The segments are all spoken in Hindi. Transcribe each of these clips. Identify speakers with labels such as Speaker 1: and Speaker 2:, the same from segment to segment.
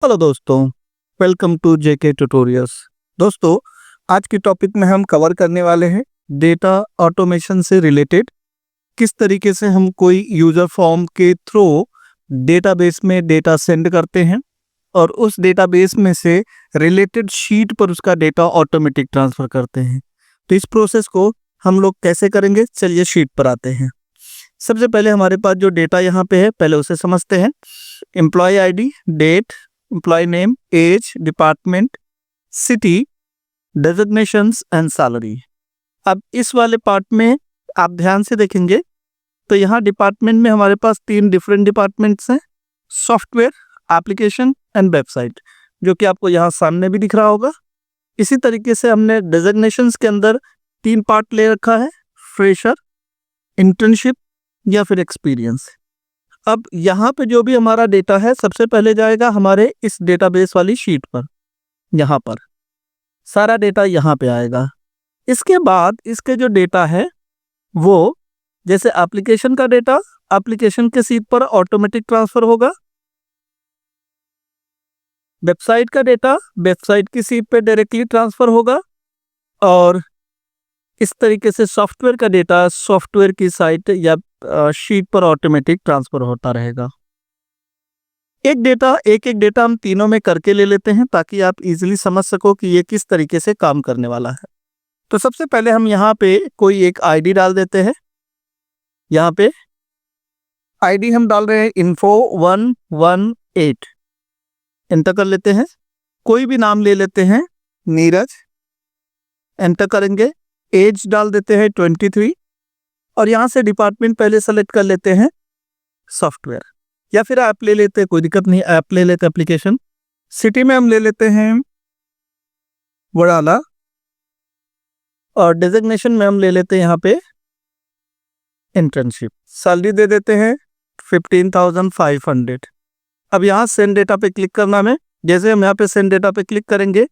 Speaker 1: हेलो दोस्तों, वेलकम टू जेके ट्यूटोरियल्स। दोस्तों, आज के टॉपिक में हम कवर करने वाले हैं डेटा ऑटोमेशन से रिलेटेड किस तरीके से हम कोई यूज़र फॉर्म के थ्रू डेटाबेस में डेटा सेंड करते हैं और उस डेटाबेस में से रिलेटेड शीट पर उसका डेटा ऑटोमेटिक ट्रांसफ़र करते हैं। तो इस प्रोसेस को हम लोग कैसे करेंगे, चलिए शीट पर आते हैं। सबसे पहले हमारे पास जो डेटा यहाँ पे है, पहले उसे समझते हैं। Employee ID, date, employee name, age, department, city, designations and salary. अब इस वाले पार्ट में आप ध्यान से देखेंगे तो यहाँ डिपार्टमेंट में हमारे पास 3 डिफरेंट डिपार्टमेंट्स हैं, सॉफ्टवेयर, एप्लीकेशन एंड वेबसाइट, जो कि आपको यहाँ सामने भी दिख रहा होगा। इसी तरीके से हमने डेजिग्नेशंस के अंदर 3 पार्ट ले रखा है, फ्रेशर, इंटर्नशिप या फिर एक्सपीरियंस। अब यहाँ पे जो भी हमारा डेटा है सबसे पहले जाएगा हमारे इस डेटाबेस वाली शीट पर। यहाँ पर सारा डेटा यहाँ पे आएगा। इसके बाद इसके जो डेटा है वो, जैसे एप्लीकेशन का डेटा एप्लीकेशन के सीट पर ऑटोमेटिक ट्रांसफर होगा, वेबसाइट का डेटा वेबसाइट की सीट पे डायरेक्टली ट्रांसफर होगा, और इस तरीके से सॉफ्टवेयर का डेटा सॉफ्टवेयर की साइट या शीट पर ऑटोमेटिक ट्रांसफर होता रहेगा। एक एक डेटा हम तीनों में करके ले लेते हैं ताकि आप इजीली समझ सको कि ये किस तरीके से काम करने वाला है। तो सबसे पहले हम यहाँ पे कोई एक आईडी डाल देते हैं। यहाँ पे आईडी हम डाल रहे हैं info118, एंटर कर लेते हैं। कोई भी नाम ले लेते हैं, नीरज, एंटर करेंगे। एज डाल देते हैं 23, और यहाँ से डिपार्टमेंट पहले सेलेक्ट कर लेते हैं सॉफ्टवेयर, या फिर ऐप ले लेते हैं, कोई दिक्कत नहीं, ऐप ले लेते हैं, एप्लीकेशन। सिटी में हम ले लेते हैं वडाला, और डेजिग्नेशन में हम ले लेते हैं यहाँ पे इंटर्नशिप। सैलरी दे देते हैं 15,500। अब यहाँ सेंड डेटा पे क्लिक करना है। जैसे हम यहाँ पे सेंड डेटा पे क्लिक करेंगे,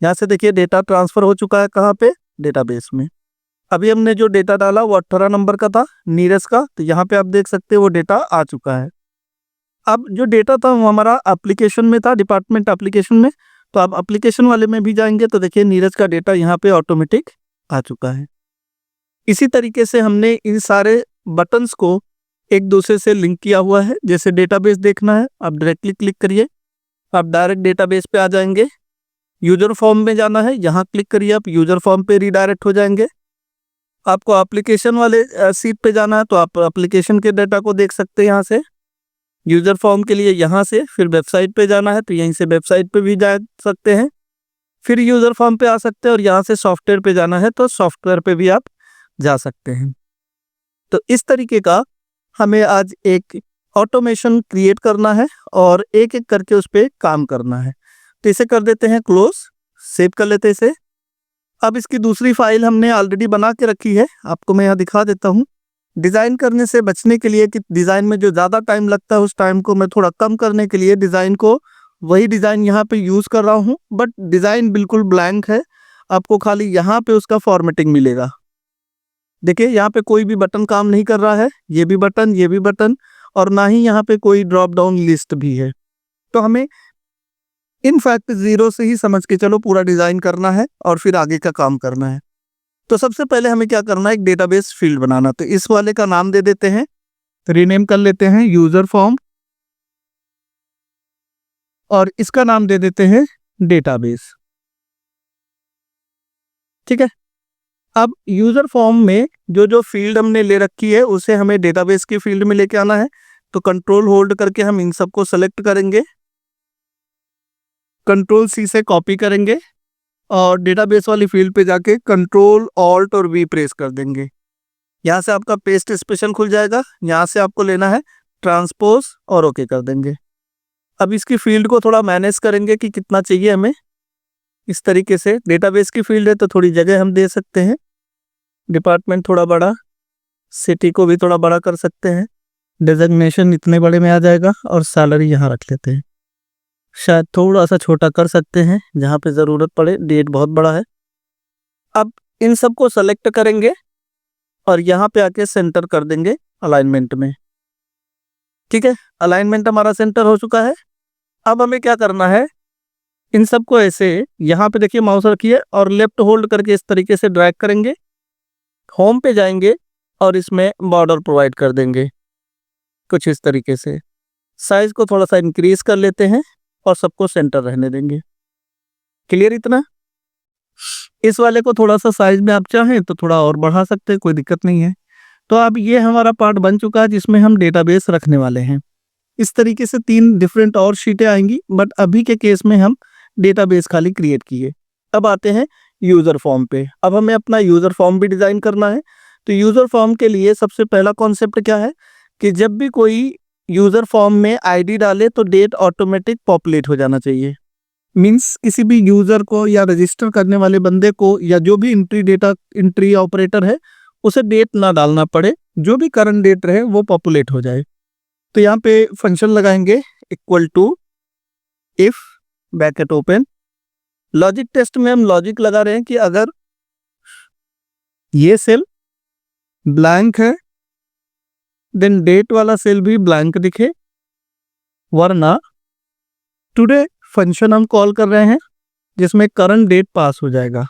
Speaker 1: यहाँ से देखिए डेटा ट्रांसफर हो चुका है। कहाँ पे? डेटाबेस में। अभी हमने जो डेटा डाला वो 18 नंबर का था, नीरज का, तो यहाँ पे आप देख सकते हैं वो डेटा आ चुका है। अब जो डेटा था वो हमारा एप्लीकेशन में था, डिपार्टमेंट एप्लीकेशन में, तो आप एप्लीकेशन वाले में भी जाएंगे तो देखिए नीरज का डेटा यहाँ पे ऑटोमेटिक आ चुका है। इसी तरीके से हमने इन सारे बटन्स को एक दूसरे से लिंक किया हुआ है। जैसे डेटाबेस देखना है, आप डायरेक्टली क्लिक करिए, आप डायरेक्ट डेटाबेस पे आ जाएंगे। यूजर फॉर्म में जाना है, यहाँ क्लिक करिए, आप यूजर फॉर्म पे रीडायरेक्ट हो जाएंगे। आपको एप्लीकेशन वाले सीट पे जाना है तो आप एप्लीकेशन के डाटा को देख सकते हैं यहाँ से। यूजर फॉर्म के लिए यहाँ से फिर वेबसाइट पे जाना है तो यहीं से वेबसाइट पे भी जा सकते हैं, फिर यूजर फॉर्म पे आ सकते हैं, और यहाँ से सॉफ्टवेयर पे जाना है तो सॉफ्टवेयर पे भी आप जा सकते हैं। तो इस तरीके का हमें आज एक ऑटोमेशन क्रिएट करना है और एक एक करके उस पर काम करना है। तो इसे कर देते हैं क्लोज, सेव कर लेते हैं इसे। अब इसकी दूसरी फाइल हमने ऑलरेडी बना के रखी है, आपको मैं यहाँ दिखा देता हूँ। डिज़ाइन करने से बचने के लिए कि डिज़ाइन में जो ज़्यादा टाइम लगता है उस टाइम को मैं थोड़ा कम करने के लिए डिज़ाइन को, वही डिज़ाइन यहाँ पे यूज़ कर रहा हूँ, बट डिज़ाइन बिल्कुल ब्लैंक है। आपको खाली यहाँ पे उसका फॉर्मेटिंग मिलेगा। देखिए यहाँ पे कोई भी बटन काम नहीं कर रहा है, ये भी बटन, और ना ही यहाँ पे कोई ड्रॉप डाउन लिस्ट भी है। तो हमें इनफैक्ट ज़ीरो से ही समझ के चलो पूरा डिज़ाइन करना है और फिर आगे का काम करना है। तो सबसे पहले हमें क्या करना है, एक डेटाबेस फील्ड बनाना। तो इस वाले का नाम दे देते हैं, रीनेम कर लेते हैं यूजर फॉर्म, और इसका नाम दे देते हैं डेटाबेस। ठीक है। अब यूजर फॉर्म में जो जो फील्ड हमने ले रखी है उसे हमें डेटाबेस की फील्ड में लेके आना है। तो कंट्रोल होल्ड करके हम इन सबको सेलेक्ट करेंगे, कंट्रोल सी से कॉपी करेंगे, और डेटाबेस वाली फील्ड पे जाके कंट्रोल ऑल्ट और वी प्रेस कर देंगे। यहाँ से आपका पेस्ट स्पेशल खुल जाएगा। यहाँ से आपको लेना है ट्रांसपोज और ओके कर देंगे। अब इसकी फील्ड को थोड़ा मैनेज करेंगे कि कितना चाहिए हमें। इस तरीके से डेटाबेस की फील्ड है तो थोड़ी जगह हम दे सकते हैं, डिपार्टमेंट थोड़ा बड़ा, सिटी को भी थोड़ा बड़ा कर सकते हैं, डेजिग्नेशन इतने बड़े में आ जाएगा, और सैलरी यहाँ रख लेते हैं। शायद थोड़ा सा छोटा कर सकते हैं जहाँ पे ज़रूरत पड़े, डेट बहुत बड़ा है। अब इन सबको सेलेक्ट करेंगे और यहाँ पे आके सेंटर कर देंगे अलाइनमेंट में। ठीक है, अलाइनमेंट हमारा सेंटर हो चुका है। अब हमें क्या करना है, इन सबको ऐसे यहाँ पे देखिए माउस रखिए और लेफ्ट होल्ड करके इस तरीके से ड्रैग करेंगे, होम पे जाएंगे और इसमें बॉर्डर प्रोवाइड कर देंगे कुछ इस तरीके से। साइज को थोड़ा सा इंक्रीज कर लेते हैं और सबको सेंटर रहने देंगे। क्लियर इतना? इस वाले को थोड़ा सा साइज में आप चाहें तो थोड़ा और बढ़ा सकते हैं, कोई दिक्कत नहीं है। तो अब ये हमारा पार्ट बन चुका है जिसमें हम डेटाबेस रखने वाले हैं। इस तरीके से 3 डिफरेंट और शीटें आएंगी, बट अभी के केस में हम डेटाबेस खाली क्रिएट किए। अब आते हैं यूजर फॉर्म पे। अब हमें अपना यूजर फॉर्म भी डिजाइन करना है। तो यूजर फॉर्म के लिए सबसे पहला कॉन्सेप्ट क्या है कि जब भी कोई यूजर फॉर्म में आईडी डाले तो डेट ऑटोमेटिक पॉपुलेट हो जाना चाहिए। मींस किसी भी यूजर को या रजिस्टर करने वाले बंदे को या जो भी एंट्री ऑपरेटर है उसे डेट ना डालना पड़े, जो भी करंट डेट रहे वो पॉपुलेट हो जाए। तो यहाँ पे फंक्शन लगाएंगे equal to if bracket open. Logic test में हम लॉजिक लगा रहे हैं कि अगर ये सेल ब्लैंक है देन डेट वाला सेल भी ब्लैंक दिखे, वरना टुडे फंक्शन हम कॉल कर रहे हैं जिसमें करंट डेट पास हो जाएगा।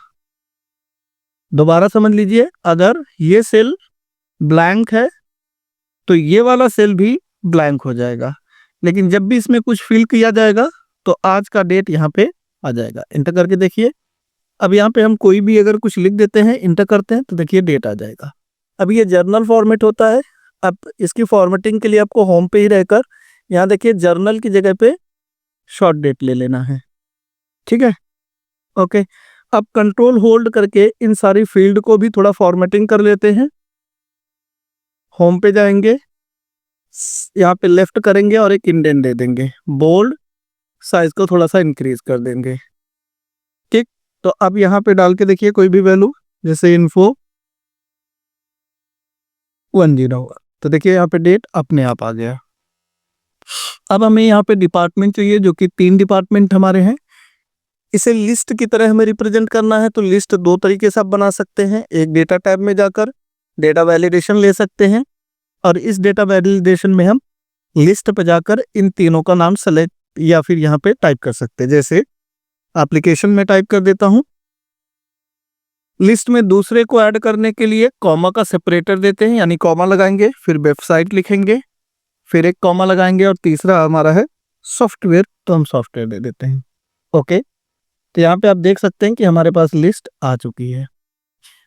Speaker 1: दोबारा समझ लीजिए, अगर ये सेल ब्लैंक है तो ये वाला सेल भी ब्लैंक हो जाएगा, लेकिन जब भी इसमें कुछ फिल किया जाएगा तो आज का डेट यहाँ पे आ जाएगा। इंटर करके देखिए, अब यहाँ पे हम कोई भी अगर कुछ लिख देते हैं, इंटर करते हैं तो देखिए डेट आ जाएगा। अब ये जर्नल फॉर्मेट होता है। अब इसकी फॉर्मेटिंग के लिए आपको होम पे ही रहकर यहाँ देखिए जर्नल की जगह पे शॉर्ट डेट ले लेना है। ठीक है, ओके। अब कंट्रोल होल्ड करके इन सारी फील्ड को भी थोड़ा फॉर्मेटिंग कर लेते हैं। होम पे जाएंगे, यहाँ पे लेफ्ट करेंगे और एक इंडेंट दे देंगे, बोल्ड, साइज को थोड़ा सा इंक्रीज कर देंगे। ठीक, तो अब यहाँ पे डाल के देखिए कोई भी वैल्यू, जैसे इन्फो 10 होगा तो देखिए यहाँ पे डेट अपने आप आ गया। अब हमें यहाँ पे डिपार्टमेंट चाहिए, जो कि 3 डिपार्टमेंट हमारे हैं। इसे लिस्ट की तरह हमें रिप्रेजेंट करना है, तो लिस्ट 2 तरीके से आप बना सकते हैं। एक डेटा टैब में जाकर डेटा वैलिडेशन ले सकते हैं और इस डेटा वैलिडेशन में हम लिस्ट पे जाकर इन तीनों का नाम सेलेक्ट या फिर यहाँ पे टाइप कर सकते हैं। जैसे एप्लीकेशन में टाइप कर देता हूँ। लिस्ट में दूसरे को ऐड करने के लिए कॉमा का सेपरेटर देते हैं, यानी कॉमा लगाएंगे, फिर वेबसाइट लिखेंगे, फिर एक कॉमा लगाएंगे और तीसरा हमारा है सॉफ्टवेयर, तो हम सॉफ्टवेयर दे देते हैं। ओके, तो यहाँ पे आप देख सकते हैं कि हमारे पास लिस्ट आ चुकी है।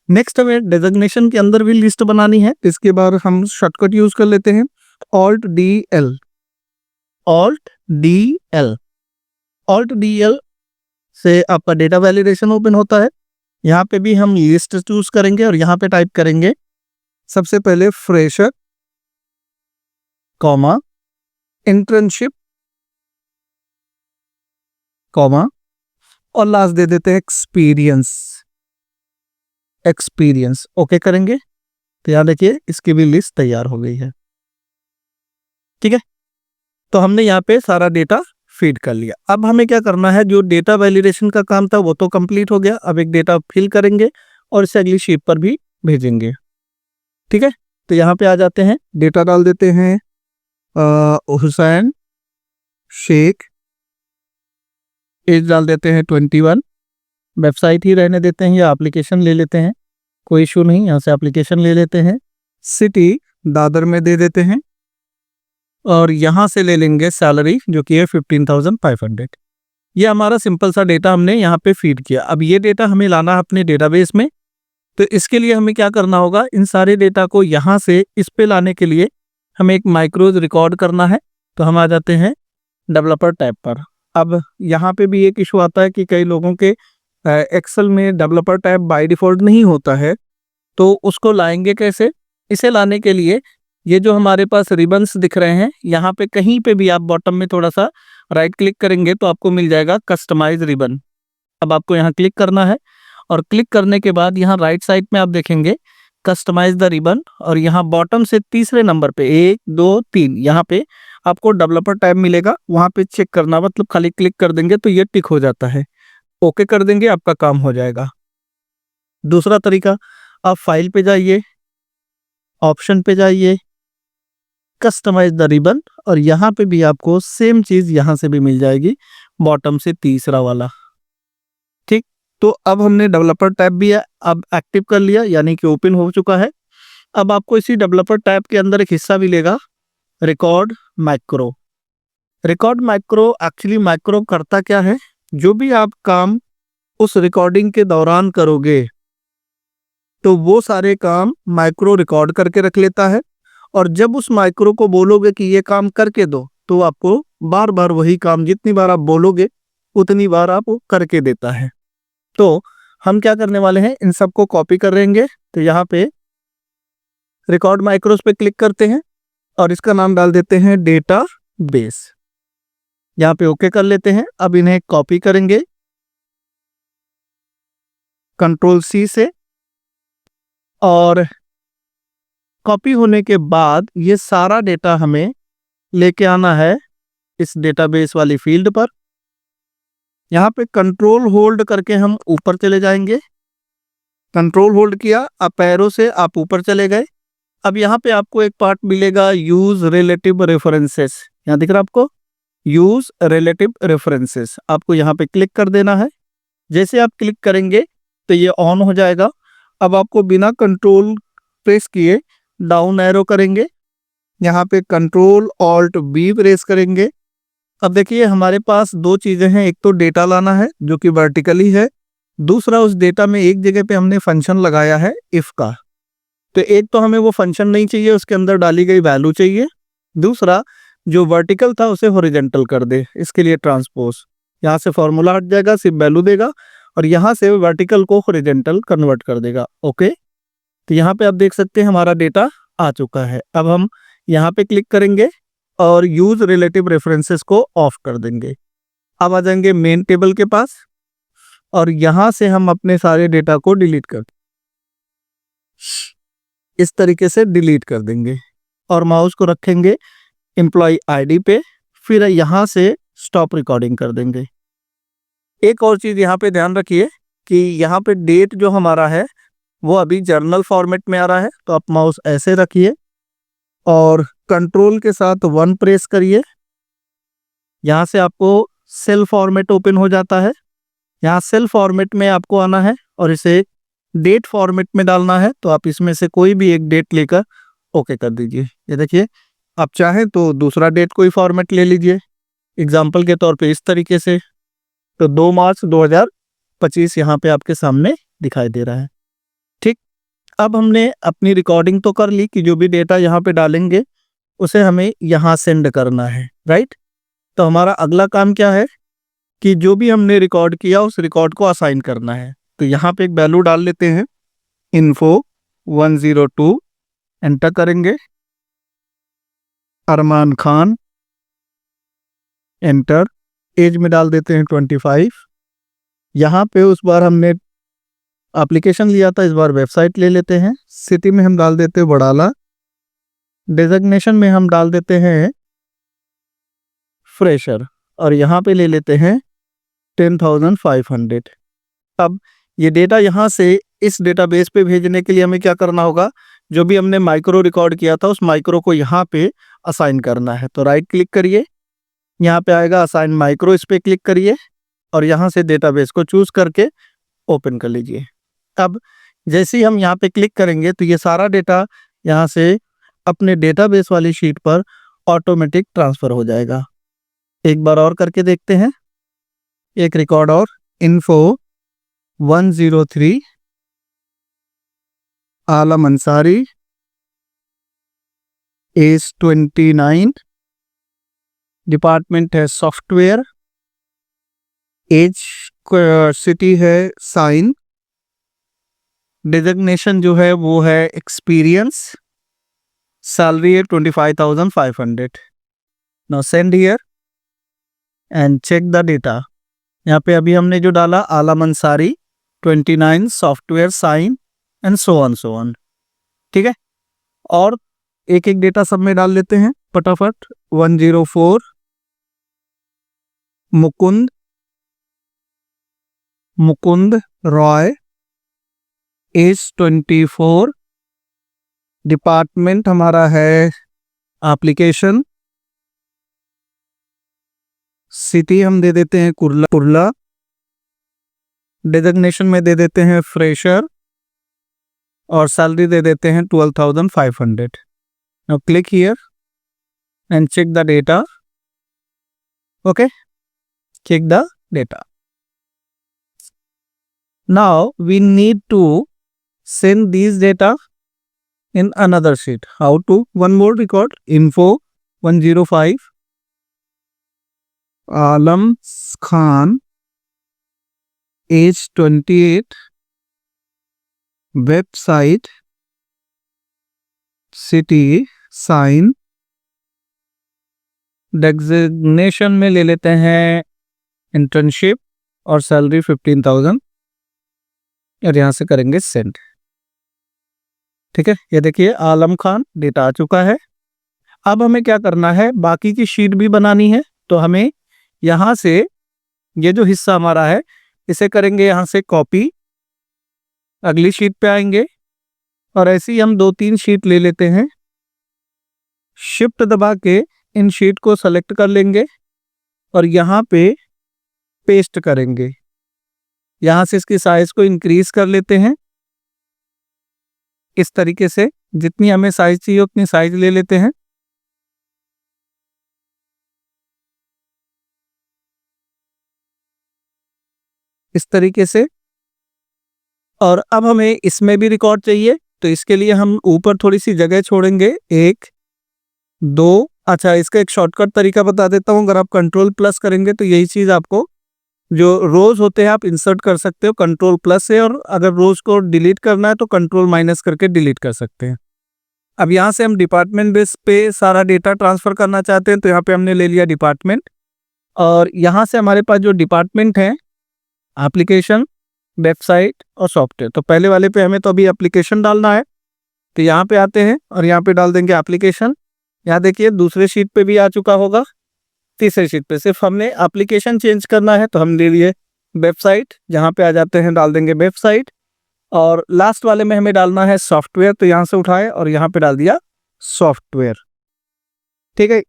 Speaker 1: नेक्स्ट हमें डेजिग्नेशन के अंदर भी लिस्ट बनानी है। इसके बाद हम शॉर्टकट यूज कर लेते हैं Alt DL। Alt DL से आपका डेटा वैलिडेशन ओपन होता है। यहाँ पे भी हम लिस्ट चूज करेंगे और यहाँ पे टाइप करेंगे सबसे पहले फ्रेशर कॉमा इंटर्नशिप कॉमा और लास्ट दे देते हैं एक्सपीरियंस। ओके करेंगे तो यहाँ देखिए इसकी भी लिस्ट तैयार हो गई है। ठीक है, तो हमने यहाँ पे सारा डेटा फीड कर लिया। अब हमें क्या करना है, जो डेटा वैलिडेशन का काम था वो तो कंप्लीट हो गया। अब एक डेटा फिल करेंगे और इसे अगली शीट पर भी भेजेंगे। ठीक है, तो यहाँ पे आ जाते हैं, डेटा डाल देते हैं हुसैन शेख, एज डाल देते हैं 21, वेबसाइट ही रहने देते हैं या एप्लीकेशन ले लेते हैं, कोई इशू नहीं, यहाँ से एप्लीकेशन ले लेते हैं। सिटी दादर में दे देते हैं और यहाँ से ले लेंगे सैलरी जो कि है 15,500। ये हमारा सिंपल सा डेटा हमने यहाँ पे फीड किया। अब ये डेटा हमें लाना है अपने डेटाबेस में, तो इसके लिए हमें क्या करना होगा, इन सारे डेटा को यहाँ से इस पे लाने के लिए हमें एक माइक्रोज रिकॉर्ड करना है। तो हम आ जाते हैं डेवलपर टैब पर। अब यहाँ पे भी एक इशू आता है कि कई लोगों के एक्सेल में डेवलपर टैब बाय डिफॉल्ट नहीं होता है, तो उसको लाएंगे कैसे। इसे लाने के लिए ये जो हमारे पास रिबन्स दिख रहे हैं, यहाँ पे कहीं पे भी आप बॉटम में थोड़ा सा राइट क्लिक करेंगे तो आपको मिल जाएगा कस्टमाइज रिबन। अब आपको यहाँ क्लिक करना है और क्लिक करने के बाद यहाँ राइट साइड में आप देखेंगे कस्टमाइज द रिबन, और यहाँ बॉटम से तीसरे नंबर पे 1 2 3 यहाँ पे आपको डेवलपर टैब मिलेगा। वहाँ पे चेक करना, मतलब खाली क्लिक कर देंगे तो ये टिक हो जाता है। ओके कर देंगे, आपका काम हो जाएगा। दूसरा तरीका, आप फाइल पे जाइए, ऑप्शन पे जाइए, कस्टमाइज द रिबन, और यहाँ पे भी आपको सेम चीज यहाँ से भी मिल जाएगी, बॉटम से तीसरा वाला। ठीक, तो अब हमने डेवलपर टैब भी अब एक्टिव कर लिया, यानी कि ओपन हो चुका है। अब आपको इसी डेवलपर टैब के अंदर एक हिस्सा मिलेगा, record macro. Record macro actually macro करता क्या है, जो भी आप काम उस रिकॉर्डिंग के दौरान करोगे तो वो सारे काम माइक्रो रिकॉर्ड करके रख लेता है, और जब उस माइक्रो को बोलोगे कि ये काम करके दो, तो आपको बार बार वही काम जितनी बार आप बोलोगे उतनी बार आप वो करके देता है। तो हम क्या करने वाले हैं, इन सबको कॉपी कर लेंगे। तो यहाँ पे रिकॉर्ड माइक्रोस पे क्लिक करते हैं और इसका नाम डाल देते हैं डेटा बेस। यहाँ पे ओके कर लेते हैं। अब इन्हें कॉपी करेंगे कंट्रोल सी से, और कॉपी होने के बाद ये सारा डेटा हमें लेके आना है इस डेटाबेस वाली फील्ड पर। यहाँ पे कंट्रोल होल्ड करके हम ऊपर चले जाएंगे। कंट्रोल होल्ड किया, अब एरो से आप ऊपर चले गए। अब यहाँ पे आपको एक पार्ट मिलेगा यूज रिलेटिव रेफरेंसेस। यहाँ दिख रहा है आपको यूज रिलेटिव रेफरेंसेस, आपको यहाँ पे क्लिक कर देना है। जैसे आप क्लिक करेंगे तो ये ऑन हो जाएगा। अब आपको बिना कंट्रोल प्रेस किए डाउन एरो करेंगे, यहाँ पे कंट्रोल ऑल्ट बी प्रेस करेंगे। अब देखिए हमारे पास दो चीजें हैं, एक तो डेटा लाना है जो कि वर्टिकली है, दूसरा उस डेटा में एक जगह पे हमने फंक्शन लगाया है इफ का। तो एक तो हमें वो फंक्शन नहीं चाहिए, उसके अंदर डाली गई वैल्यू चाहिए। दूसरा जो वर्टिकल था उसे हॉरिजॉन्टल कर दे, इसके लिए ट्रांसपोज। यहाँ से फॉर्मूला हट जाएगा, सिर्फ वैल्यू देगा, और यहाँ से वर्टिकल को हॉरिजॉन्टल कन्वर्ट कर देगा। ओके, तो यहाँ पे आप देख सकते हैं हमारा डेटा आ चुका है। अब हम यहाँ पे क्लिक करेंगे और यूज रिलेटिव रेफरेंसेस को ऑफ कर देंगे। अब आ जाएंगे मेन टेबल के पास, और यहाँ से हम अपने सारे डेटा को डिलीट कर इस तरीके से डिलीट कर देंगे, और माउस को रखेंगे एम्प्लॉय आईडी पे, फिर यहाँ से स्टॉप रिकॉर्डिंग कर देंगे। एक और चीज यहाँ पे ध्यान रखिए कि यहाँ पे डेट जो हमारा है वो अभी जर्नल फॉर्मेट में आ रहा है, तो आप माउस ऐसे रखिए और कंट्रोल के साथ 1 प्रेस करिए। यहाँ से आपको सेल फॉर्मेट ओपन हो जाता है। यहाँ सेल फॉर्मेट में आपको आना है और इसे डेट फॉर्मेट में डालना है, तो आप इसमें से कोई भी एक डेट लेकर ओके कर दीजिए। ये देखिए, आप चाहें तो दूसरा डेट कोई फॉर्मेट ले लीजिए, एग्जाम्पल के तौर पे इस तरीके से। तो 2 मार्च 2025 यहाँ पे आपके सामने दिखाई दे रहा है। ठीक, अब हमने अपनी रिकॉर्डिंग तो कर ली कि जो भी डेटा यहाँ पे डालेंगे उसे हमें यहाँ सेंड करना है, राइट। तो हमारा अगला काम क्या है कि जो भी हमने रिकॉर्ड किया उस रिकॉर्ड को असाइन करना है। तो यहाँ पे एक वैल्यू डाल लेते हैं, info 102, एंटर करेंगे, अरमान खान, एंटर, एज में डाल देते हैं 25। यहाँ पे उस बार हमने एप्लीकेशन लिया था, इस बार वेबसाइट ले लेते हैं। सिटी में हम डाल देते हैं वडाला, डेजिग्नेशन में हम डाल देते हैं फ्रेशर, और यहाँ पे ले लेते हैं 10,500। अब ये डेटा यहाँ से इस डेटाबेस पे भेजने के लिए हमें क्या करना होगा, जो भी हमने माइक्रो रिकॉर्ड किया था उस माइक्रो को यहाँ पे असाइन करना है। तो राइट क्लिक करिए, यहाँ पे आएगा असाइन माइक्रो, इस पे क्लिक करिए और यहाँ से डेटाबेस को चूज करके ओपन कर लीजिए। अब जैसे ही हम यहाँ पे क्लिक करेंगे तो ये सारा डेटा यहाँ से अपने डेटाबेस वाली शीट पर ऑटोमेटिक ट्रांसफर हो जाएगा। एक बार और करके देखते हैं, एक रिकॉर्ड और, info 103, Alam Ansari, age 29, department है सॉफ्टवेयर, एज सिटी है साइन, डेजिग्नेशन जो है वो है एक्सपीरियंस, सैलरी है 25,500। Now send here and check the data. यहाँ पे अभी हमने जो डाला आलम अंसारी 29, सॉफ्टवेयर साइन एंड सो ऑन। ठीक है, और एक एक डेटा सब में डाल लेते हैं फटाफट। 104, मुकुंद रॉय, एज 24, डिपार्टमेंट हमारा है एप्लीकेशन, सिटी हम दे देते हैं कुर्ला, डेजिग्नेशन में दे देते हैं फ्रेशर और सैलरी दे देते हैं 12,500. Now click here and check the data. Okay, check the data. Now we need to send these data in another sheet. How to? One more record, info 105 Alam Khan, age 28, website, city, sign, designation में ले लेते हैं इंटर्नशिप और सैलरी 15,000 और यहाँ से करेंगे सेंड. ठीक है, ये देखिए आलम खान डेटा आ चुका है. अब हमें क्या करना है, बाकी की शीट भी बनानी है. तो हमें यहाँ से ये जो हिस्सा हमारा है इसे करेंगे यहाँ से कॉपी, अगली शीट पे आएंगे और ऐसे ही हम 2-3 शीट ले लेते हैं. शिफ्ट दबा के इन शीट को सेलेक्ट कर लेंगे और यहाँ पे पेस्ट करेंगे. यहाँ से इसकी साइज को इंक्रीज कर लेते हैं. इस तरीके से जितनी हमें साइज चाहिए उतनी साइज ले लेते हैं. इस तरीके से. और अब हमें इसमें भी रिकॉर्ड चाहिए तो इसके लिए हम ऊपर थोड़ी सी जगह छोड़ेंगे. 1 2. अच्छा, इसका एक शॉर्टकट तरीका बता देता हूँ. अगर आप कंट्रोल+ करेंगे तो यही चीज़ आपको, जो रोज होते हैं आप इंसर्ट कर सकते हो कंट्रोल+ से, और अगर रोज को डिलीट करना है तो कंट्रोल- करके डिलीट कर सकते हैं. अब यहाँ से हम डिपार्टमेंट बेस पे सारा डेटा ट्रांसफ़र करना चाहते हैं तो यहाँ पे हमने ले लिया डिपार्टमेंट. और यहाँ से हमारे पास जो डिपार्टमेंट हैं एप्लीकेशन, वेबसाइट और सॉफ्टवेयर. तो पहले वाले पे हमें तो अभी एप्लीकेशन डालना है तो यहाँ पे आते हैं और यहाँ पे डाल देंगे एप्लीकेशन. यहाँ देखिए दूसरे शीट पे भी आ चुका होगा. तीसरे शीट पे सिर्फ हमने एप्लीकेशन चेंज करना है तो हम ले लिए वेबसाइट. जहाँ पे आ जाते हैं डाल देंगे वेबसाइट. और लास्ट वाले में हमें डालना है सॉफ्टवेयर तो यहाँ से उठाए और यहाँ पे डाल दिया सॉफ्टवेयर. ठीक है,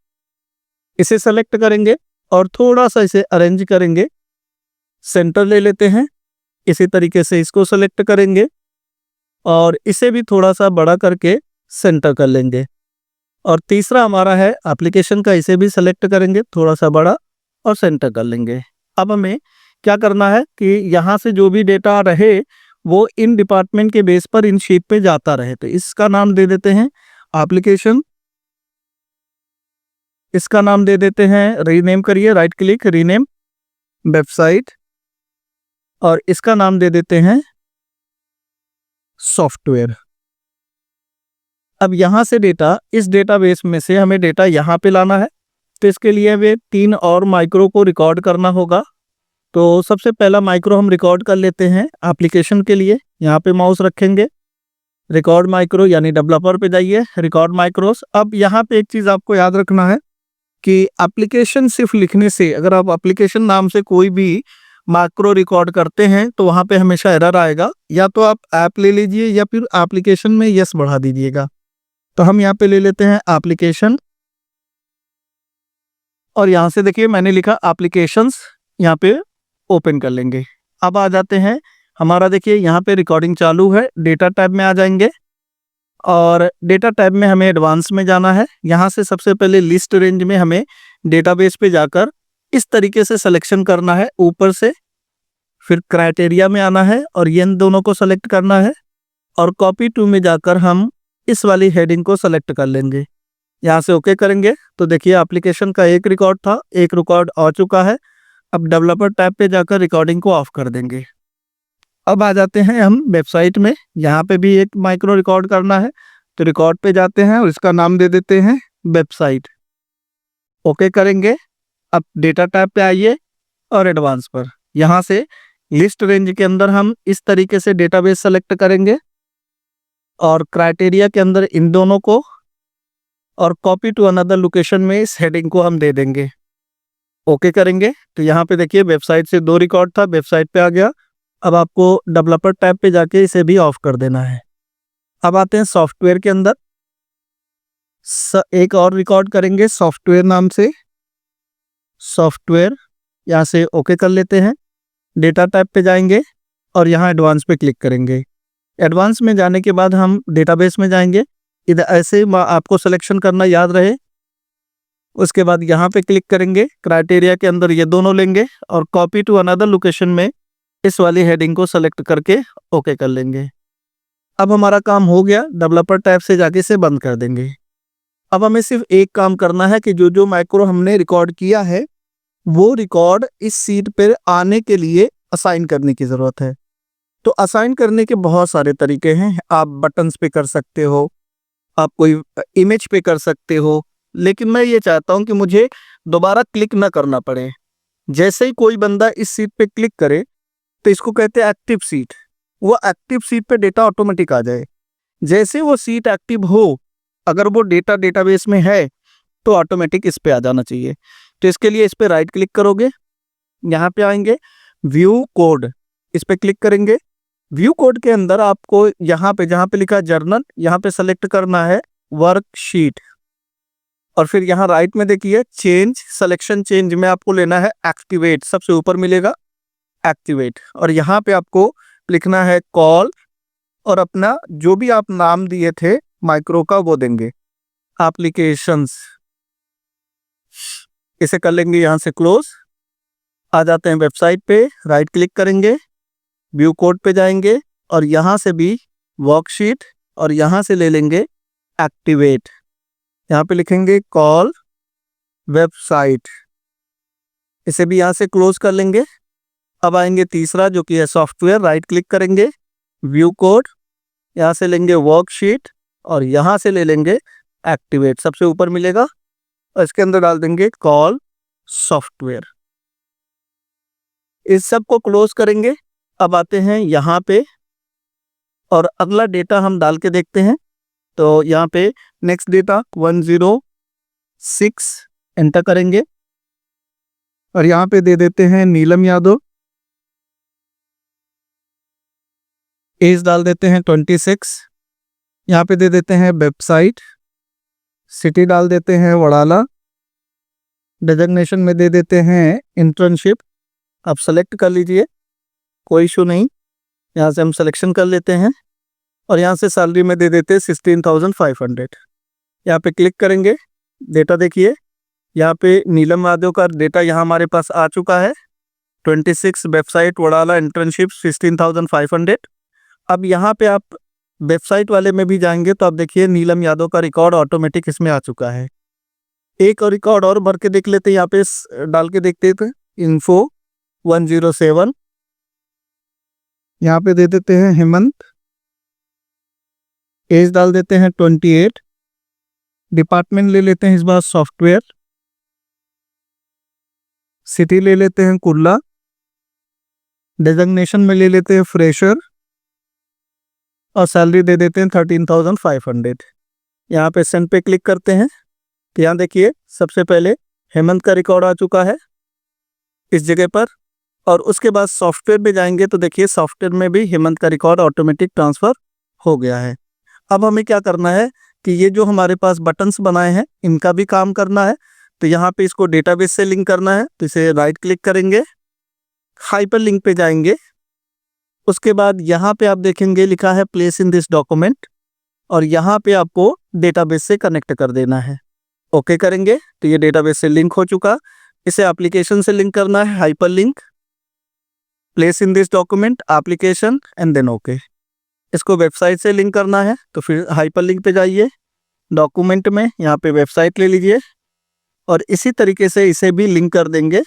Speaker 1: इसे सेलेक्ट करेंगे और थोड़ा सा इसे अरेंज करेंगे. सेंटर ले लेते हैं. इसी तरीके से इसको सेलेक्ट करेंगे और इसे भी थोड़ा सा बड़ा करके सेंटर कर लेंगे. और तीसरा हमारा है एप्लीकेशन का, इसे भी सेलेक्ट करेंगे थोड़ा सा बड़ा और सेंटर कर लेंगे. अब हमें क्या करना है कि यहाँ से जो भी डेटा रहे वो इन डिपार्टमेंट के बेस पर इन शीट पे जाता रहे. तो इसका नाम दे देते हैं एप्लीकेशन, इसका नाम दे देते हैं, रीनेम करिए, राइट क्लिक रीनेम वेबसाइट, और इसका नाम दे देते हैं सॉफ्टवेयर. अब यहाँ से डेटा, इस डेटाबेस में से हमें डेटा यहाँ पे लाना है तो इसके लिए हमें 3 और माइक्रो को रिकॉर्ड करना होगा. तो सबसे पहला माइक्रो हम रिकॉर्ड कर लेते हैं एप्लीकेशन के लिए. यहाँ पे माउस रखेंगे, रिकॉर्ड माइक्रो यानी डेवलपर पे जाइए, रिकॉर्ड माइक्रोस. अब यहाँ पे एक चीज़ आपको याद रखना है कि एप्लीकेशन सिर्फ लिखने से, अगर आप एप्लीकेशन नाम से कोई भी माइक्रो रिकॉर्ड करते हैं तो वहाँ पे हमेशा एरर आएगा. या तो आप ऐप ले लीजिए या फिर एप्लीकेशन में यस बढ़ा दीजिएगा. तो हम यहाँ पे ले लेते हैं एप्लीकेशन और यहाँ से देखिए मैंने लिखा एप्लीकेशंस, यहाँ पे ओपन कर लेंगे. अब आ जाते हैं, हमारा देखिए यहाँ पे रिकॉर्डिंग चालू है. डेटा टैब में आ जाएंगे और डेटा टैब में हमें एडवांस में जाना है. यहाँ से सबसे पहले लिस्ट रेंज में हमें डेटाबेस पे जाकर इस तरीके से सिलेक्शन करना है ऊपर से. फिर क्राइटेरिया में आना है और ये इन दोनों को सेलेक्ट करना है और कॉपी टू में जाकर हम इस वाली हेडिंग को सेलेक्ट कर लेंगे. यहाँ से ओके करेंगे तो देखिए एप्लीकेशन का एक रिकॉर्ड था, एक रिकॉर्ड आ चुका है. अब डेवलपर टैब पे जाकर रिकॉर्डिंग को ऑफ कर देंगे. अब आ जाते हैं हम वेबसाइट में. यहाँ पे भी एक माइक्रो रिकॉर्ड करना है तो रिकॉर्ड पे जाते हैं और इसका नाम दे देते हैं वेबसाइट. ओके करेंगे. अब डेटा टैब पे आइए और एडवांस पर, यहाँ से लिस्ट रेंज के अंदर हम इस तरीके से डेटाबेस सेलेक्ट करेंगे और क्राइटेरिया के अंदर इन दोनों को, और कॉपी टू अनदर लोकेशन में इस हेडिंग को हम दे देंगे. ओके करेंगे तो यहाँ पे देखिए वेबसाइट से 2 रिकॉर्ड था, वेबसाइट पे आ गया. अब आपको डेवलपर टैब पे जाके इसे भी ऑफ कर देना है. अब आते हैं सॉफ्टवेयर के अंदर. एक और रिकॉर्ड करेंगे सॉफ्टवेयर नाम से, सॉफ्टवेयर, यहाँ से ओके कर लेते हैं। डेटा टाइप पे जाएंगे और यहाँ एडवांस पे क्लिक करेंगे। एडवांस में जाने के बाद हम डेटाबेस में जाएंगे। इधर ऐसे आपको सिलेक्शन करना याद रहे। उसके बाद यहाँ पे क्लिक करेंगे, क्राइटेरिया के अंदर ये दोनों लेंगे और कॉपी टू अनदर लोकेशन में इस वाली हेडिंग को सेलेक्ट करके ओके कर लेंगे। अब हमारा काम हो गया। डेवलपर टैब से जाके इसे बंद कर देंगे। अब हमें सिर्फ एक काम करना है कि जो जो मैक्रो हमने रिकॉर्ड किया है वो रिकॉर्ड इस सीट पर आने के लिए असाइन करने की ज़रूरत है। तो असाइन करने के बहुत सारे तरीके हैं। आप बटन्स पे कर सकते हो, आप कोई इमेज पे कर सकते हो, लेकिन मैं ये चाहता हूं कि मुझे दोबारा क्लिक ना करना पड़े। जैसे ही कोई बंदा इस सीट पे क्लिक करे तो इसको कहते हैं एक्टिव सीट। वो एक्टिव सीट पे डेटा ऑटोमेटिक आ जाए। जैसे वो सीट एक्टिव हो, अगर वो डेटा डेटाबेस में है तो ऑटोमेटिक इस पे आ जाना चाहिए। तो इसके लिए इस पे राइट क्लिक करोगे, यहाँ पे आएंगे व्यू कोड, इस पे क्लिक करेंगे। व्यू कोड के अंदर आपको यहाँ पे जहाँ पे लिखा जर्नल, यहाँ पे सेलेक्ट करना है वर्कशीट और फिर यहाँ राइट में देखिए चेंज, सिलेक्शन चेंज में आपको लेना है एक्टिवेट, सबसे ऊपर मिलेगा एक्टिवेट। और यहाँ पे आपको लिखना है कॉल और अपना जो भी आप नाम दिए थे माइक्रो का वो देंगे, एप्लीकेशंस। इसे कर लेंगे यहाँ से क्लोज। आ जाते हैं वेबसाइट पे, राइट क्लिक करेंगे, व्यू कोड पे जाएंगे और यहाँ से भी वर्कशीट और यहाँ से ले लेंगे एक्टिवेट। यहाँ पे लिखेंगे कॉल वेबसाइट, इसे भी यहाँ से क्लोज कर लेंगे। अब आएंगे तीसरा जो कि है सॉफ्टवेयर, राइट क्लिक करेंगे, व्यू कोड, यहाँ से लेंगे वर्कशीट और यहाँ से ले लेंगे एक्टिवेट, सबसे ऊपर मिलेगा और इसके अंदर डाल देंगे कॉल सॉफ्टवेयर। इस सब को क्लोज करेंगे। अब आते हैं यहाँ पे और अगला डेटा हम डाल के देखते हैं। तो यहाँ पे नेक्स्ट डेटा 106 एंटर करेंगे और यहाँ पे दे देते हैं नीलम यादव। एज डाल देते हैं 26। यहाँ पे दे देते हैं वेबसाइट, सिटी डाल देते हैं वड़ाला, डेजिग्नेशन में दे देते हैं इंटर्नशिप। आप सेलेक्ट कर लीजिए, कोई इशू नहीं। यहाँ से हम सिलेक्शन कर लेते हैं और यहाँ से सैलरी में दे देते हैं 16,500। यहाँ पे क्लिक करेंगे, डेटा देखिए, यहाँ पे नीलम यादव का डेटा यहाँ हमारे पास आ चुका है 26, वेबसाइट वड़ाला, इंटर्नशिप 16,500। अब यहाँ पे आप वेबसाइट वाले में भी जाएंगे तो आप देखिए नीलम यादव का रिकॉर्ड ऑटोमेटिक इसमें आ चुका है। एक और रिकॉर्ड और भर के देख लेते हैं, यहाँ पे डाल के देखते थे इन्फो 107, यहाँ पे दे देते हैं हेमंत, एज डाल देते हैं 28, डिपार्टमेंट ले लेते हैं इस बार सॉफ्टवेयर, सिटी ले लेते हैं कुर्ला, डेजिग्नेशन में ले लेते हैं फ्रेशर और सैलरी दे देते हैं 13,500। यहाँ पे सेंड पे क्लिक करते हैं तो यहाँ देखिए सबसे पहले हेमंत का रिकॉर्ड आ चुका है इस जगह पर और उसके बाद सॉफ्टवेयर में जाएंगे तो देखिए सॉफ्टवेयर में भी हेमंत का रिकॉर्ड ऑटोमेटिक ट्रांसफ़र हो गया है। अब हमें क्या करना है कि ये जो हमारे पास बटन्स बनाए हैं इनका भी काम करना है। तो यहाँ पे इसको डेटाबेस से लिंक करना है तो इसे राइट क्लिक करेंगे, हाइपर लिंक पे जाएंगे। उसके बाद यहाँ पे आप देखेंगे लिखा है प्लेस इन दिस डॉक्यूमेंट और यहाँ पे आपको डेटाबेस से कनेक्ट कर देना है। ओके करेंगे तो ये डेटाबेस से लिंक हो चुका। इसे एप्लीकेशन से लिंक करना है, hyperlink, place in this document, application and then okay. इसको वेबसाइट से लिंक करना है तो फिर हाइपर लिंक पे जाइए, डॉक्यूमेंट में यहाँ पे वेबसाइट ले लीजिए और इसी तरीके से इसे भी लिंक कर देंगे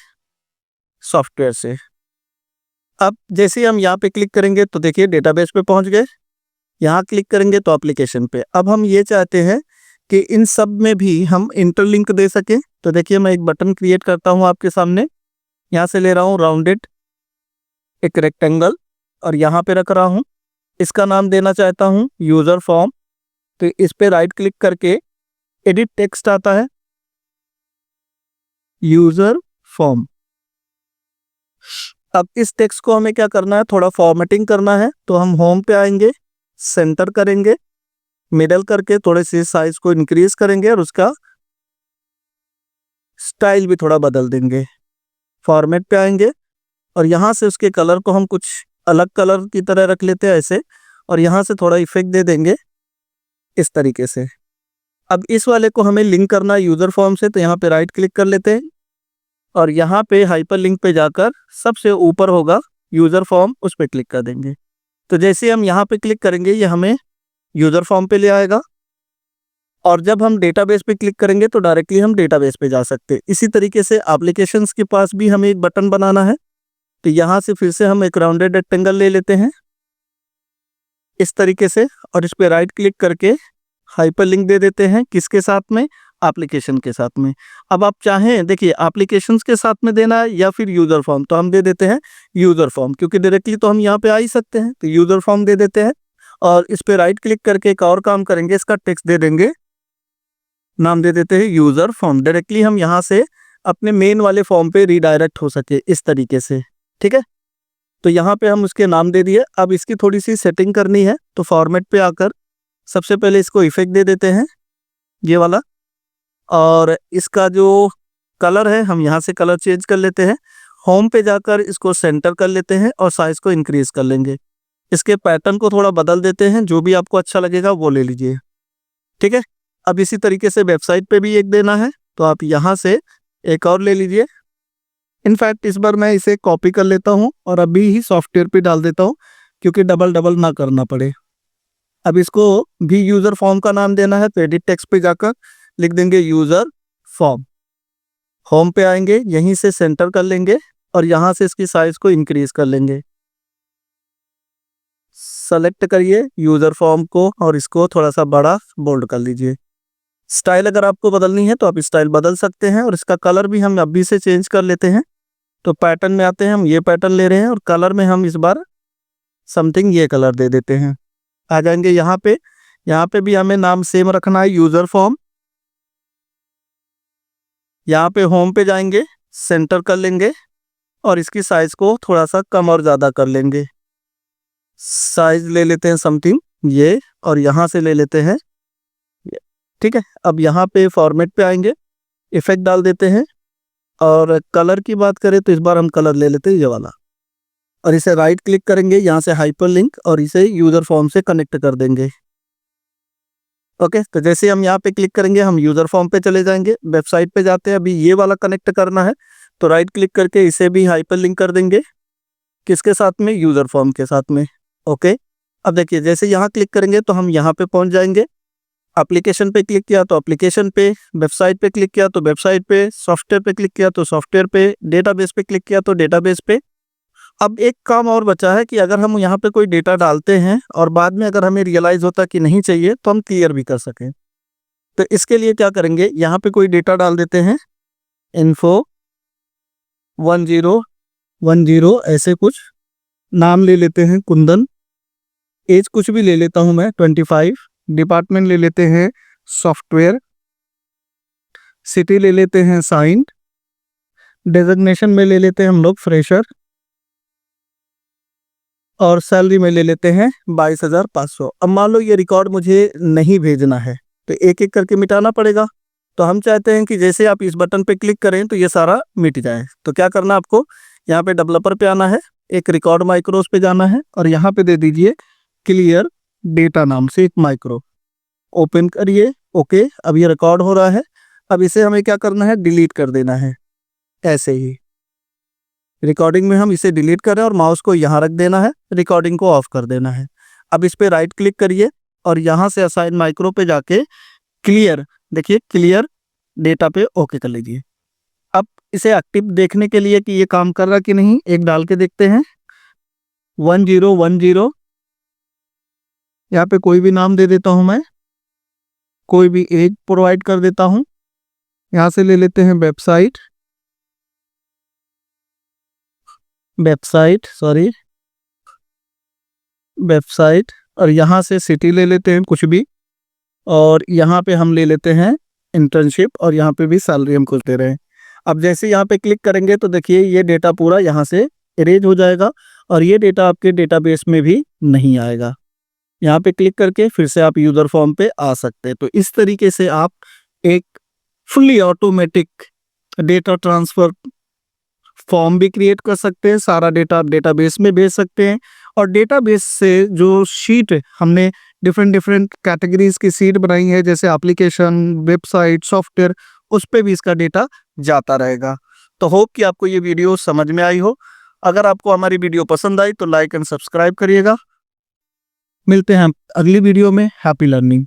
Speaker 1: सॉफ्टवेयर से। अब जैसे ही हम यहाँ पे क्लिक करेंगे तो देखिए डेटाबेस पे पहुँच गए, यहाँ क्लिक करेंगे तो एप्लीकेशन पे। अब हम ये चाहते हैं कि इन सब में भी हम इंटरलिंक दे सकें। तो देखिए मैं एक बटन क्रिएट करता हूँ आपके सामने, यहाँ से ले रहा हूँ राउंडेड एक रेक्टेंगल और यहाँ पे रख रहा हूँ। इसका नाम देना चाहता हूँ यूज़र फॉर्म। तो इस पे राइट क्लिक करके एडिट टेक्स्ट आता है, यूज़र फॉर्म। अब इस टेक्स्ट को हमें क्या करना है, थोड़ा फॉर्मेटिंग करना है। तो हम होम पे आएंगे, सेंटर करेंगे मिडल करके थोड़े से साइज को इंक्रीज करेंगे और उसका स्टाइल भी थोड़ा बदल देंगे। फॉर्मेट पे आएंगे और यहाँ से उसके कलर को हम कुछ अलग कलर की तरह रख लेते हैं ऐसे, और यहाँ से थोड़ा इफेक्ट दे देंगे इस तरीके से। अब इस वाले को हमें लिंक करना है यूजर फॉर्म से, तो यहाँ पे राइट क्लिक कर लेते हैं और यहाँ पे हाइपर लिंक पे जाकर सबसे ऊपर होगा यूजर फॉर्म, उस पर क्लिक कर देंगे। तो जैसे हम यहाँ पे क्लिक करेंगे ये हमें यूजर फॉर्म पे ले आएगा, और जब हम डेटाबेस पे क्लिक करेंगे तो डायरेक्टली हम डेटाबेस पे जा सकते हैं। इसी तरीके से एप्लीकेशंस के पास भी हमें एक बटन बनाना है, तो यहाँ से फिर से हम एक राउंडेड रेक्टेंगल ले लेते हैं इस तरीके से, और इस पे राइट क्लिक करके हाइपर लिंक दे देते हैं। किसके साथ में? एप्लीकेशन के साथ में। अब आप चाहें, देखिए एप्लीकेशंस के साथ में देना है या फिर यूजर फॉर्म, तो हम दे देते हैं यूजर फॉर्म, क्योंकि डायरेक्टली तो हम यहाँ पे आ ही सकते हैं, तो यूजर फॉर्म दे देते हैं। और इस पे राइट क्लिक करके एक और काम करेंगे, इसका टेक्स्ट दे देंगे, नाम दे देते हैं यूजर फॉर्म। डायरेक्टली हम यहाँ से अपने मेन वाले फॉर्म पे रीडायरेक्ट हो सके इस तरीके से, ठीक है। तो यहाँ पे हम उसके नाम दे दिए। अब इसकी थोड़ी सी सेटिंग करनी है, तो फॉर्मेट पे आकर सबसे पहले इसको इफेक्ट दे देते हैं ये वाला, और इसका जो कलर है हम यहाँ से कलर चेंज कर लेते हैं। होम पे जाकर इसको सेंटर कर लेते हैं और साइज को इंक्रीज कर लेंगे। इसके पैटर्न को थोड़ा बदल देते हैं, जो भी आपको अच्छा लगेगा वो ले लीजिए, ठीक है। अब इसी तरीके से वेबसाइट पे भी एक देना है, तो आप यहाँ से एक और ले लीजिए। इनफैक्ट इस बार मैं इसे कॉपी कर लेता हूँ और अभी ही सॉफ्टवेयर पे डाल देता हूँ, क्योंकि डबल डबल ना करना पड़े। अब इसको भी यूजर फॉर्म का नाम देना है, तो एडिट टेक्स्ट पे जाकर लिख देंगे यूजर फॉर्म। होम पे आएंगे, यहीं से सेंटर कर लेंगे और यहाँ से इसकी साइज को इंक्रीज कर लेंगे। सेलेक्ट करिए यूजर फॉर्म को और इसको थोड़ा सा बड़ा बोल्ड कर लीजिए। स्टाइल अगर आपको बदलनी है तो आप स्टाइल बदल सकते हैं, और इसका कलर भी हम अभी से चेंज कर लेते हैं। तो पैटर्न में आते हैं, हम ये पैटर्न ले रहे हैं और कलर में हम इस बार समथिंग ये कलर दे देते हैं। आ जाएंगे यहाँ पे भी हमें नाम सेम रखना है, यूजर फॉर्म। यहाँ पे होम पे जाएंगे, सेंटर कर लेंगे और इसकी साइज को थोड़ा सा कम और ज़्यादा कर लेंगे। साइज ले लेते हैं समथिंग ये, और यहाँ से ले लेते हैं ये, ठीक है। अब यहाँ पे फॉर्मेट पे आएंगे, इफेक्ट डाल देते हैं, और कलर की बात करें तो इस बार हम कलर ले लेते हैं ये वाला, और इसे राइट क्लिक करेंगे, यहाँ से हाइपर लिंक, और इसे यूजर फॉर्म से कनेक्ट कर देंगे। ओके, तो जैसे हम यहाँ पे क्लिक करेंगे हम यूजर फॉर्म पे चले जाएंगे। वेबसाइट पे जाते हैं, अभी ये वाला कनेक्ट करना है, तो राइट क्लिक करके इसे भी हाइपर लिंक कर देंगे। किसके साथ में? यूजर फॉर्म के साथ में। ओके, अब देखिए जैसे यहाँ क्लिक करेंगे तो हम यहाँ पे पहुँच जाएंगे। एप्लीकेशन पे क्लिक किया तो एप्लीकेशन पे, वेबसाइट पे क्लिक किया तो वेबसाइट पे, सॉफ्टवेयर पे क्लिक किया तो सॉफ्टवेयर पे, डेटाबेस पे क्लिक किया तो डेटाबेस पे। अब एक काम और बचा है कि अगर हम यहाँ पे कोई डेटा डालते हैं और बाद में अगर हमें रियलाइज होता कि नहीं चाहिए, तो हम क्लियर भी कर सकें। तो इसके लिए क्या करेंगे, यहाँ पे कोई डेटा डाल देते हैं, info 1010 ऐसे कुछ नाम ले लेते हैं, कुंदन। एज कुछ भी ले लेता हूँ मैं 25। डिपार्टमेंट ले लेते हैं सॉफ्टवेयर। सिटी ले लेते हैं साइन। डेजिग्नेशन में ले लेते हैं हम लोग फ्रेशर, और सैलरी में ले लेते हैं 22,500। अब मान लो ये रिकॉर्ड मुझे नहीं भेजना है, तो एक एक करके मिटाना पड़ेगा। तो हम चाहते हैं कि जैसे आप इस बटन पे क्लिक करें तो ये सारा मिट जाए। तो क्या करना आपको, यहाँ पे डेवलपर पे आना है, एक रिकॉर्ड माइक्रोस पे जाना है, और यहाँ पे दे दीजिए क्लियर डेटा नाम से एक माइक्रो। ओपन करिए। ओके, अब ये रिकॉर्ड हो रहा है। अब इसे हमें क्या करना है, डिलीट कर देना है। ऐसे ही रिकॉर्डिंग में हम इसे डिलीट करें और माउस को यहाँ रख देना है, रिकॉर्डिंग को ऑफ कर देना है। अब इस पे राइट क्लिक करिए और यहाँ से असाइन माइक्रो पे जाके क्लियर, देखिए क्लियर डेटा पे ओके कर लीजिए। अब इसे एक्टिव देखने के लिए कि ये काम कर रहा कि नहीं, एक डाल के देखते हैं। 1010, यहाँ पे कोई भी नाम दे देता हूँ मैं, कोई भी एक प्रोवाइड कर देता हूँ। यहाँ से ले लेते हैं वेबसाइट, और यहाँ से सिटी ले लेते हैं कुछ भी, और यहाँ पे हम ले लेते हैं इंटर्नशिप, और यहाँ पे भी सैलरी हम कुछ दे रहे हैं। अब जैसे यहाँ पे क्लिक करेंगे तो देखिए ये डेटा पूरा यहाँ से इरेज हो जाएगा, और ये डेटा आपके डेटाबेस में भी नहीं आएगा। यहाँ पे क्लिक करके फिर से आप यूजर फॉर्म पे आ सकते हैं। तो इस तरीके से आप एक fully automatic data transfer form भी क्रिएट कर सकते हैं, सारा डेटा आप डेटाबेस में भेज सकते हैं, और डेटाबेस से जो शीट हमने डिफरेंट डिफरेंट कैटेगरीज की शीट बनाई है, जैसे एप्लीकेशन, वेबसाइट, सॉफ्टवेयर, उस पे भी इसका डेटा जाता रहेगा। तो होप कि आपको ये वीडियो समझ में आई हो। अगर आपको हमारी वीडियो पसंद आई तो लाइक एंड सब्सक्राइब करिएगा। मिलते हैं अगली वीडियो में। Happy learning.